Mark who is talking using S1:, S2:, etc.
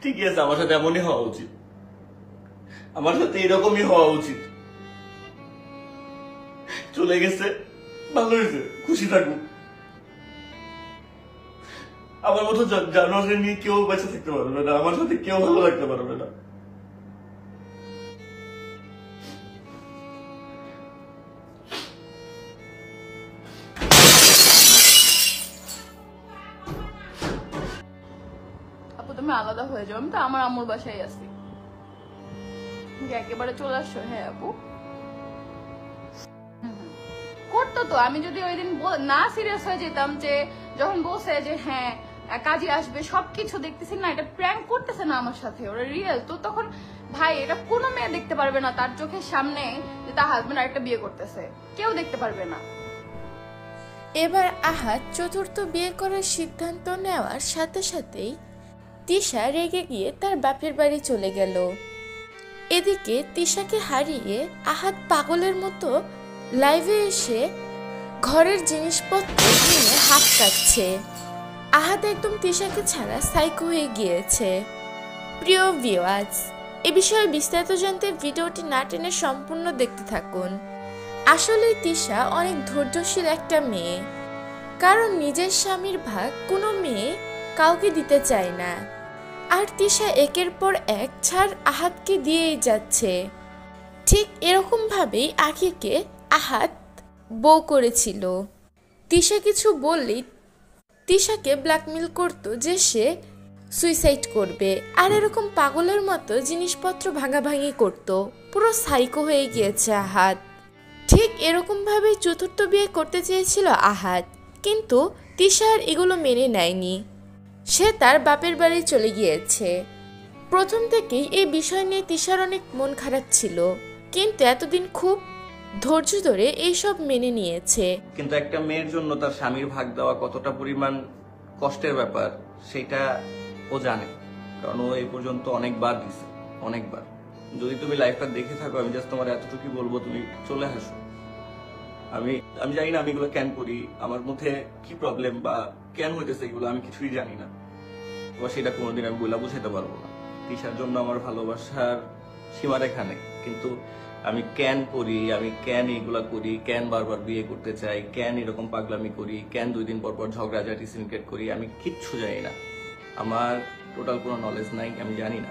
S1: ঠিকই আছে, আমার সাথে এমনই হওয়া উচিত, আমার সাথে এরকমই হওয়া উচিত। চলে গেছে, ভালো হয়েছে, খুশি থাকুক। আমার মতো জানোয়ারের নিয়ে কেউ বেঁচে থাকতে পারবে না, আমার সাথে কেউ ভালো থাকতে পারবে না।
S2: আপু তুমি আলাদা হয়ে যাও, আমি তো আমার আম্মুর বাসায় আছি। একেবারে চলে আসছো? হ্যাঁ আপু করতো তো। আমি যদি ওই দিন না সিরিয়াস হয়ে যেতাম, যে যখন বলছে যে হ্যাঁ কাজে আসবে, সবকিছু দেখতেছি না এটা প্র্যাঙ্ক করতেছে না আমার সাথে, ওরা রিয়েল, তো তখন ভাই এটা কোনো মেয়ে দেখতে পারবে না তার চোখের সামনে যে তার হাজবেন্ড আরেকটা বিয়ে করতেছে, কেউ দেখতে পারবে না।
S3: এবার আহাদ চতুর্থ বিয়ে করার সিদ্ধান্ত নেওয়ার সাথে সাথেই তিশা রেগে গিয়ে তার বাপের বাড়ি চলে গেল। এদিকে তিশাকে হারিয়ে আহাদ পাগলের মতো লাইভে এসে ঘরের জিনিসপত্র নিয়ে হাত কাটছে। আহাদ একদম তিশাকে ছাড়া সাইকো হয়ে গিয়েছে। প্রিয় ভিউয়ার্স, এ বিষয়ে বিস্তারিত জানতে ভিডিওটি না টেনে সম্পূর্ণ দেখতে থাকুন। আসলে তিশা অনেক ধৈর্যশীল একটা মেয়ে, কারণ নিজের স্বামীর ভাগ কোনো মেয়ে কাউকে দিতে চায় না। আর তিশা একের পর এক ছাড় আহাদকে দিয়েই যাচ্ছে। ঠিক এরকম ভাবেই আখিকে আহাদ বউ করেছিল। তিশা কিছু বললেই তিশাকে ব্ল্যাকমেল করতো যে সে সুইসাইড করবে, আর এরকম পাগলের মতো জিনিসপত্র ভাঙাভাঙি করত। পুরো সাইকো হয়ে গিয়েছে আহাদ। ঠিক এরকম ভাবেই চতুর্থ বিয়ে করতে চেয়েছিল আহাদ, কিন্তু তিশা আর এগুলো মেনে নেয়নি। সে তার বাপের বাড়ি চলে গিয়েছে। প্রথম থেকেই এই বিষয় নিয়ে তিশার অনেক মন খারাপ ছিল, কিন্তু এতদিন খুব ধৈর্য ধরে এইসব মেনে নিয়েছে।
S1: কিন্তু একটা মেয়ের জন্য তার স্বামীর ভাগ দেওয়া কতটা পরিমাণ কষ্টের ব্যাপার সেটা ও জানে, কারণ ও এই পর্যন্ত অনেকবার দিছে, অনেকবার। যদি তুমি লাইফটা দেখে থাকো, আমি জাস্ট তোমার এতটুকুই বলবো, তুমি চলে আসো। আমি জানি না আমি এগুলো কেন করি, আমার মধ্যে কি প্রবলেম বা কেন হইতেছে এগুলো আমি কিছুই জানি না, বা সেটা কোনোদিন আমি বলে বুঝাতে পারবো না। তিশার জন্য আমার ভালোবাসার সীমারেখা নেই, কিন্তু আমি কেন করি, আমি কেন এগুলা করি, কেন বারবার বিয়ে করতে চাই, কেন এরকম পাগলামি করি, কেন 2 দিন পর পর ঝগড়াঝাটি সিনক্রেট করি, আমি কিচ্ছু জানি না। আমার টোটাল কোনো নলেজ নাই, আমি জানি না।